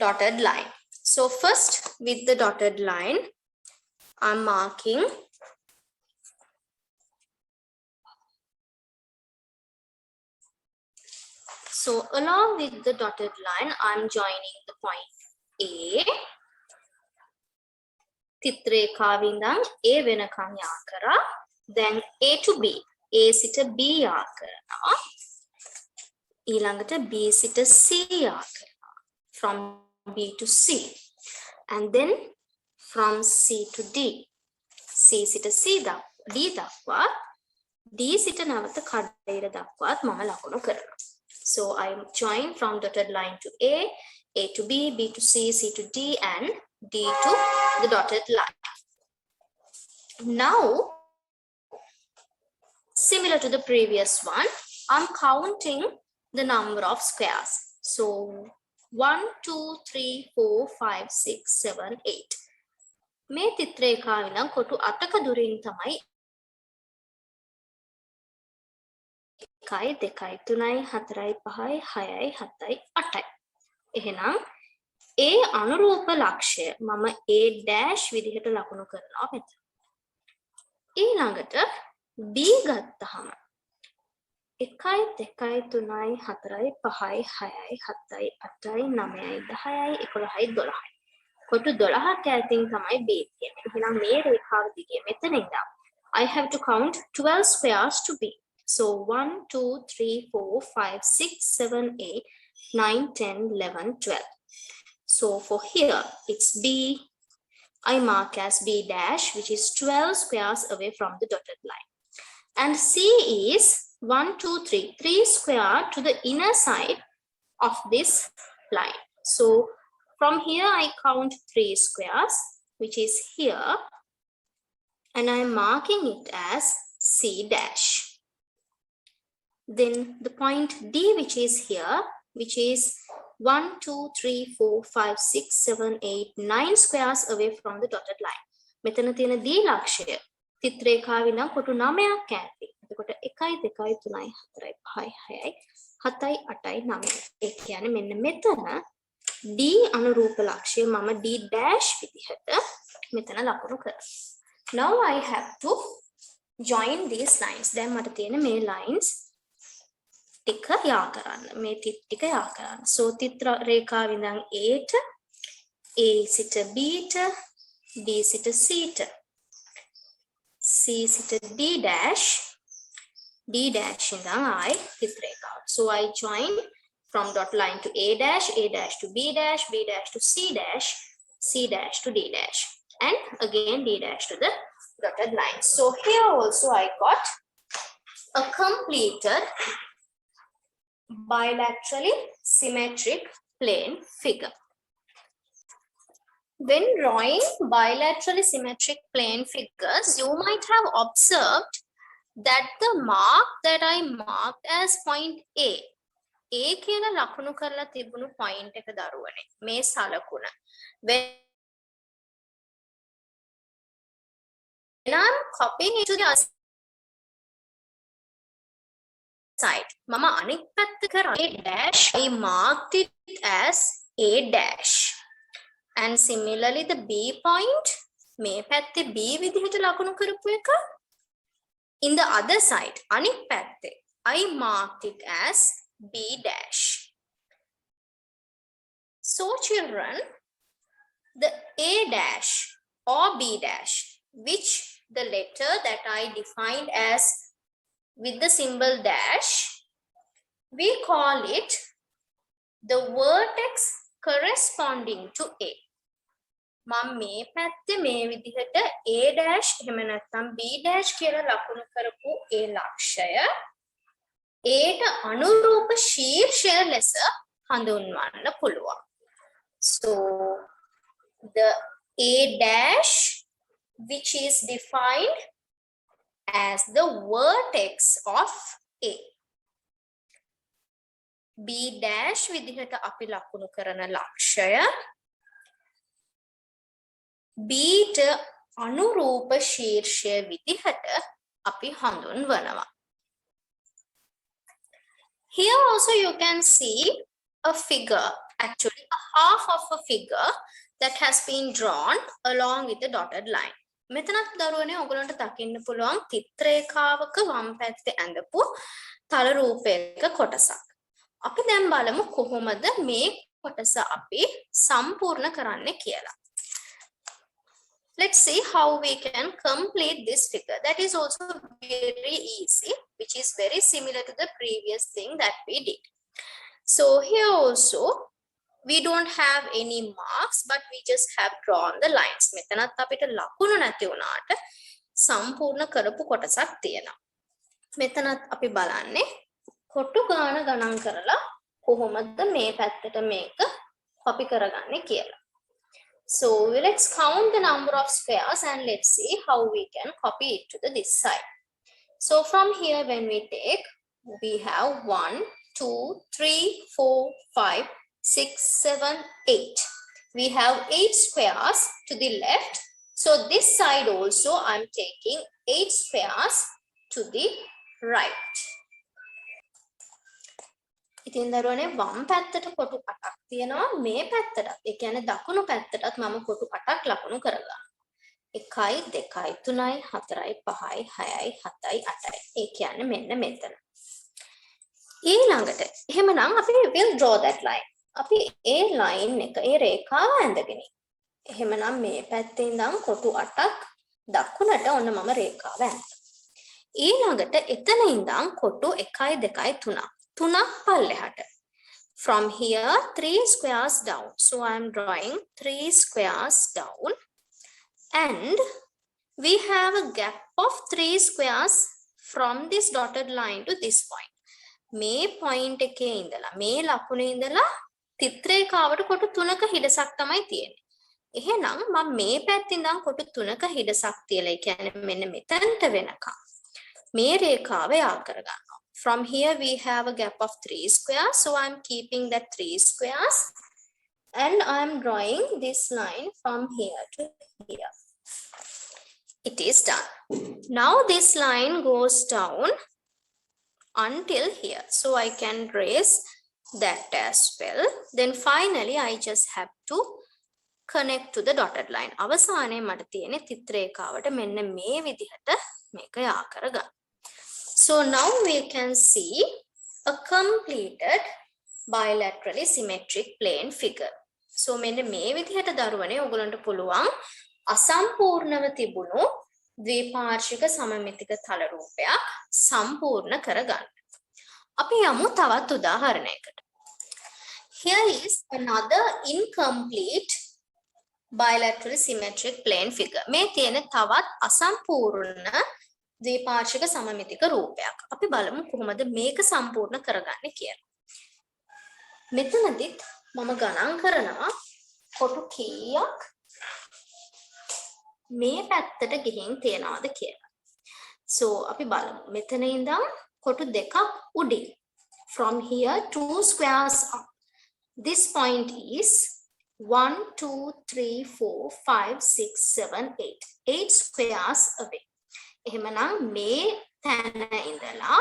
Speaker 1: dotted line. So first with the dotted line, I'm marking so along with the dotted line, I'm joining the point A. චිත්‍රේඛාවෙන් ඉඳන් A වෙනකන් යා කරා. Then A to B. A සිට B යා කරනවා. ඊළඟට B සිට C යා කරනවා. From B to C. And then from C to D. C සිට D දක්වා D සිට නැවත කඩේර දක්වාත් මම ලකුණු කරනවා. So I join from dotted line to A to B, B to C, C to D, and D to the dotted line. Now, similar to the previous one, I'm counting the number of squares. So 1, 2, 3, 4, 5, 6, 7, 8. මේ චිත්‍රේඛාවෙන් නම් කොටු 8ක දුරින් තමයි 1, 2, 3, 4, 5, 6, 7, 8. එහෙනම් A අනුරූප ලක්ෂය මම A dash විදිහට ලකුණු කරනවා මෙතන. ඊළඟට B ගත්තහම 1, 2, 3, 4, 5, 6, 7, 8, 9, 10, 11, 12. කොටු 12ක් ඇතින් තමයි B තියෙන්නේ. එහෙනම් මේ රේඛාව දිගේ මෙතන ඉඳන් I have to count 12 squares to B. So 1, 2, 3, 4, 5, 6, 7, 8, 9, 10, 11, 12. So for here, it's B. I mark as B dash, which is 12 squares away from the dotted line. And C is 1, 2, 3. 3 square to the inner side of this line. So from here, I count 3 squares, which is here. And I'm marking it as C dash. Then the point D, which is here, which is 1, 2, 3, 4, 5, 6, 7, 8, 9 squares away from the dotted line. මෙතන තියෙන D ලක්ෂය චිත්‍රේඛාවෙන් නම් කොටු 9ක් ඈතින්. එතකොට 1, 2, 3, 4, 5, 6, 7, 8, 9. ඒ කියන්නේ මෙන්න මෙතන D අනුරූප ලක්ෂය මම D dash විදිහට මෙතන ලකුණු කරනවා. Now I have to join these lines. දැන් මට තියෙන මේ lines ටික යා කරන්න. මේ ටික යා කරන්න. So චිත්‍ර රේඛාවෙන් ඉඳන් A සිට B ට, B සිට C ට, C සිට D dash ඉඳන් ආයි චිත්‍ර රේඛාව. So I join From dot line to A dash to B dash to C dash to D dash, and again D dash to the dotted line. So here also I got a completed bilaterally symmetric plane figure. When drawing bilaterally symmetric plane figures, you might have observed that the mark that I marked as point A, A කියලා ලකුණු කරලා තිබුණු point එක දරුවනේ මේ සලකුණ. When I'm copying it to the other side, මම අනිත් පැත්ත කරා A dash, I marked it as A dash. And similarly the B point, මේ පැත්තේ B විදිහට ලකුණු කරපු එක. In the other side, අනිත් පැත්තේ, I marked it as B dash. So children, the A dash or B dash, which the letter that I defined as with the symbol dash, we call it the vertex corresponding to A. මම මේ පැත්තේ මේ විදිහට A dash එහෙම නැත්නම් B dash කියලා ලකුණු කරපු ඒ ලක්ෂය Aට අනුරූප ශීර්ෂය ලෙස හඳුන්වන්න පුළුවන්. So the A dash, which is defined as the vertex of A. B dash විදිහට අපි ලකුණු කරන ලක්ෂය Bට අනුරූප ශීර්ෂය විදිහට අපි හඳුන්වනවා. Here also you can see a figure, actually a half of a figure that has been drawn along with the dotted line. මෙතනත් දරුවනේ ඔයගලන්ට දකින්න පුළුවන් චිත්‍ර රේඛාවක වම් පැත්තේ ඇඳපු තල රූපයක කොටසක්. අපි දැන් බලමු කොහොමද මේ කොටස අපි සම්පූර්ණ කරන්නේ කියලා. Let's see how we can complete this figure. That is also very easy, which is very similar to the previous thing that we did. So here also, we don't have any marks, but we just have drawn the lines. මෙතනත් අපිට ලකුණු නැති වුණාට සම්පූර්ණ කරපු කොටසක් තියෙනවා. මෙතනත් අපි බලන්නේ කොටු ගාන ගණන් කරලා කොහොමද මේ පැත්තට මේක copy කරගන්නේ කියලා. So let's count the number of squares and let's see how we can copy it to this side. So from here when we take, we have 1, 2, 3, 4, 5, 6, 7, 8. We have 8 squares to the left. So this side also I'm taking 8 squares to the right. ඉතින් දරුවනේ වම් පැත්තට කොටු 8ක් තියෙනවා මේ පැත්තටත් ඒ කියන්නේ දකුණු පැත්තටත් මම කොටු 8ක් ලකුණු කරගන්නවා 1යි 2යි 3යි 4යි 5යි 6යි 7යි 8යි ඒ කියන්නේ මෙන්න මෙතන ඊළඟට එහෙමනම් අපි will draw that line අපි ඒ line එක ඒ රේඛාව ඇඳගෙන එහෙමනම් මේ පැත්තේ ඉඳන් කොටු 8ක් දකුණට ඔන්න මම රේඛාව ඇඳලා ඊළඟට එතන ඉඳන් කොටු 1යි 2යි 3ක් තුනක් පල්ලෙහාට. From here 3 squares down. So I am drawing 3 squares down and we have a gap of 3 squares from this dotted line to this point. මේ point එකේ ඉඳලා මේ ලකුණේ ඉඳලා චිත්‍රේඛාවට කොටු 3ක හිඩසක් තමයි තියෙන්නේ. එහෙනම් මම මේ පැත්තෙන් ඉඳන් කොටු 3ක හිඩසක් තියලා ඒ කියන්නේ මෙන්න මෙතනට වෙනකම් මේ රේඛාව යා කරගන්නවා. From here we have a gap of 3 squares. So I'm keeping that 3 squares and I'm drawing this line from here to here. It is done. Now this line goes down until here. So I can trace that as well. Then finally I just have to connect to the dotted line. අවසානයේ මට තියෙන්නේ චිත්‍ර රේඛාවට මෙන්න මේ විදිහට මේක යා කරගන්න. So now we can see a completed bilaterally symmetric plane figure. So මෙන්න මේ විදිහට දරුවනේ ඔයගලන්ට පුළුවන් අසම්පූර්ණව තිබුණු ද්විපාර්ශ්වික සමමිතික තල රූපයක් සම්පූර්ණ කරගන්න. අපි යමු තවත් උදාහරණයකට. Here is another incomplete bilateral symmetric plane figure. මේ තියෙන තවත් අසම්පූර්ණ ද්විපාර්ශ්වික සමමිතික රූපයක්. අපි බලමු කොහොමද මේක සම්පූර්ණ කරගන්නේ කියලා. මෙතනදිත් මම ගණන් කරනවා කොටු කීයක් මේ පැත්තට ගිහින් තියනවාද කියලා. So අපි බලමු. මෙතන ඉඳන් කොටු දෙකක් උඩින්. From here 2 squares up. This point is 1, 2, 3, 4, 5, 6, 7, 8. 8 squares away. එහෙමනම් මේ තැන ඉඳලා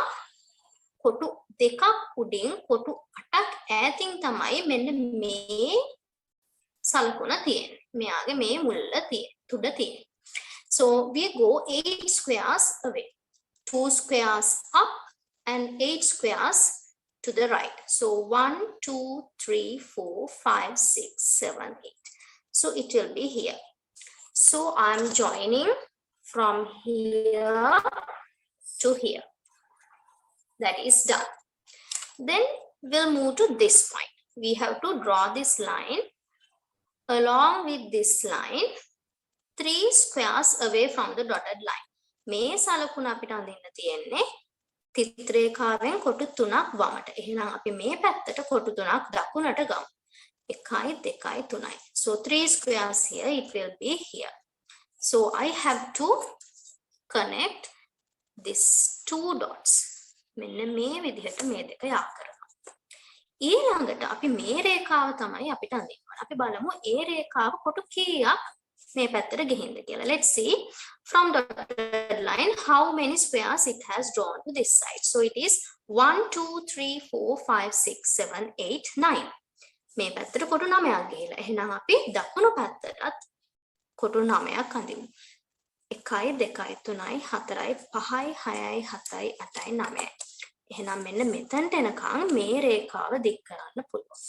Speaker 1: කොටු දෙකක් උඩින් කොටු 8ක් ඈතින් තමයි මෙන්න මේ සලකුණ තියෙන්නේ. මෙයාගේ මේ මුල්ල තියෙන්නේ. තුඩ තියෙන්නේ. So we go 8 squares away. 2 squares up and 8 squares to the right. So 1, 2, 3, 4, 5, 6, 7, 8. So it will be here. So I'm joining from here to here. That is done. Then we'll move to this point. We have to draw this line along with this line 3 squares away from the dotted line. මේ සලකුණ අපිට අඳින්න තියෙන්නේ තිත් රේඛාවෙන් කොටු 3ක් වමට. එහෙනම් අපි මේ පැත්තට කොටු 3ක් දකුණට ගමු. 1 2 3. So 3 squares here, it will be here. So I have to connect these 2 dots. මෙන්න මේ විදිහට මේ දෙක යා කරනවා. ඊළඟට අපි මේ රේඛාව තමයි අපිට අඳින්න ඕන. අපි බලමු ඒ රේඛාව කොටු කීයක් මේ පැත්තට ගිහින්ද කියලා. Let's see from dotted line how many squares it has drawn to this side. So it is 1, 2, 3, 4, 5, 6, 7, 8, 9. මේ පැත්තට කොටු 9ක් ගිහිලා. එහෙනම් අපි දකුණු පැත්තටත් කොටු 9ක් අඳිමු. 1 2 3 4 5 6 7 8 9. එහෙනම් මෙන්න මෙතනට එනකන් මේ රේඛාව දික් කරන්න පුළුවන්.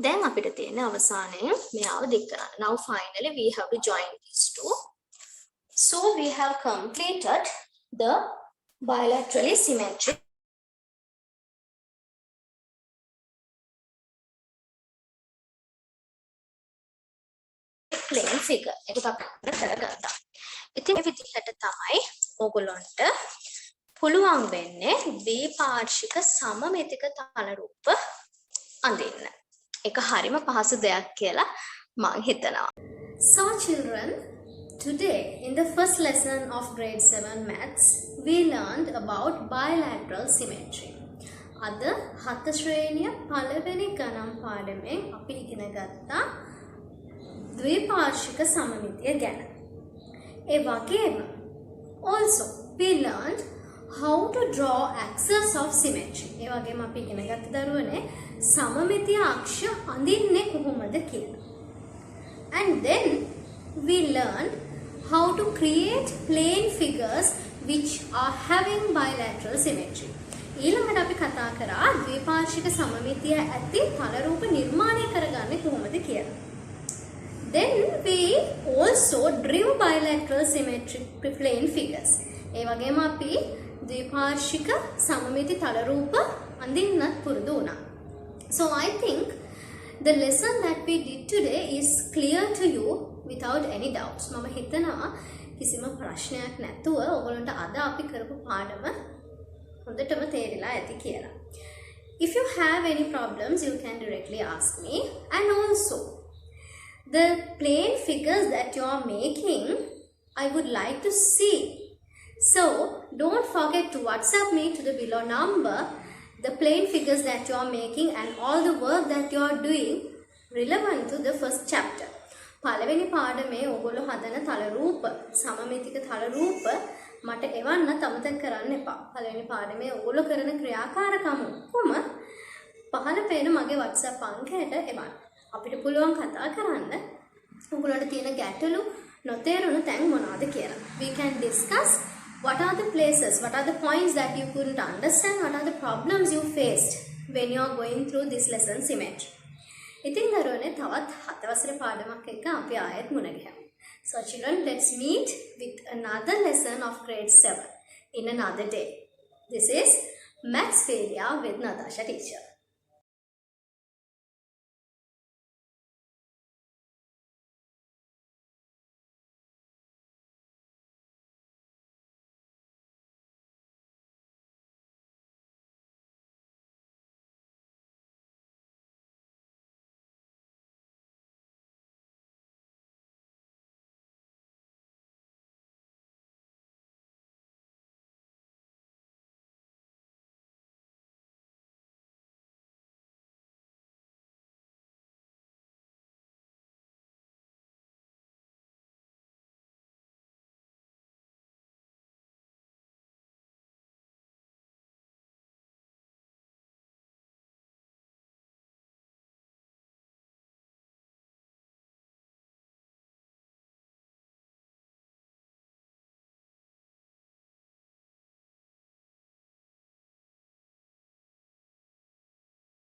Speaker 1: දැන් අපිට තියෙන අවසානයේ මෙයාව දික් කරන්න. Now finally we have to join these two. So we have completed the bilaterally symmetric plane figure. ඒක තමයි කරගත්තා. ඉතින් මේ විදිහට තමයි ඕගොල්ලන්ට පුළුවන් වෙන්නේ ද්විපාර්ශ්වික සමමිතික තල රූප අඳින්න. ඒක හරිම පහසු දෙයක් කියලා මම හිතනවා. So children, today in the first lesson of grade 7 maths, we learned about bilateral symmetry. අද හත ශ්‍රේණිය පළවෙනි ගණන් පාඩමෙන් අපි ඉගෙන ගත්තා ද්විපාර්ශ්වික සමමිතිය ගැන. ඒ වගේම also we learned how to draw axes of symmetry. ඒ වගේම අපි ඉගෙන ගත්ත දරුවනේ සමමිතිය අක්ෂ අඳින්නේ කොහොමද කියලා. And then we learned how to create plane figures which are having bilateral symmetry. ඊළඟට අපි කතා කරා ද්විපාර්ශ්වික සමමිතිය ඇති තල රූප නිර්මාණය කරගන්නේ කොහොමද කියලා. Then we also drew bilateral symmetric plane figures. ඒ වගේම අපි ද්විපාර්ශ්වික සමමිති තල රූප අඳින්නත් පුරුදු වුණා. So I think the lesson that we did today is clear to you without any doubts. මම හිතනවා කිසිම ප්‍රශ්නයක් නැතුව ඔයගොල්ලන්ට අද අපි කරපු පාඩම හොඳටම තේරිලා ඇති කියලා. If you have any problems, you can directly ask me. And also, the plane figures that you are making, I would like to see. So, don't forget to WhatsApp me to the below number the plane figures that you are making and all the work that you are doing relevant to the first chapter. පළවෙනි පාඩමේ ඔයගොල්ලෝ හදන තල රූප සමමිතික තල රූප මට එවන්න අමතක කරන්න එපා. පළවෙනි පාඩමේ ඔයගොල්ලෝ කරන ක්‍රියාකාරකම් ඔක්කොම පහළ පේන මගේ WhatsApp අංකයට එවන්න. අපිට පුළුවන් කතා කරන්න ඔයගොල්ලන්ට තියෙන ගැටලු නොතේරුණු තැන් මොනවද කියලා. We can discuss what are the places, what are the points that you couldn't understand, what are the problems you faced when you are going through this lesson symmetry. ඉතින් දරුවනේ තවත් 7 වසරේ පාඩමක් එක්ක අපි ආයෙත් මුණ ගැහෙමු. So children, let's meet with another lesson of grade 7 in another day. This is Maths Failure with Natasha teacher.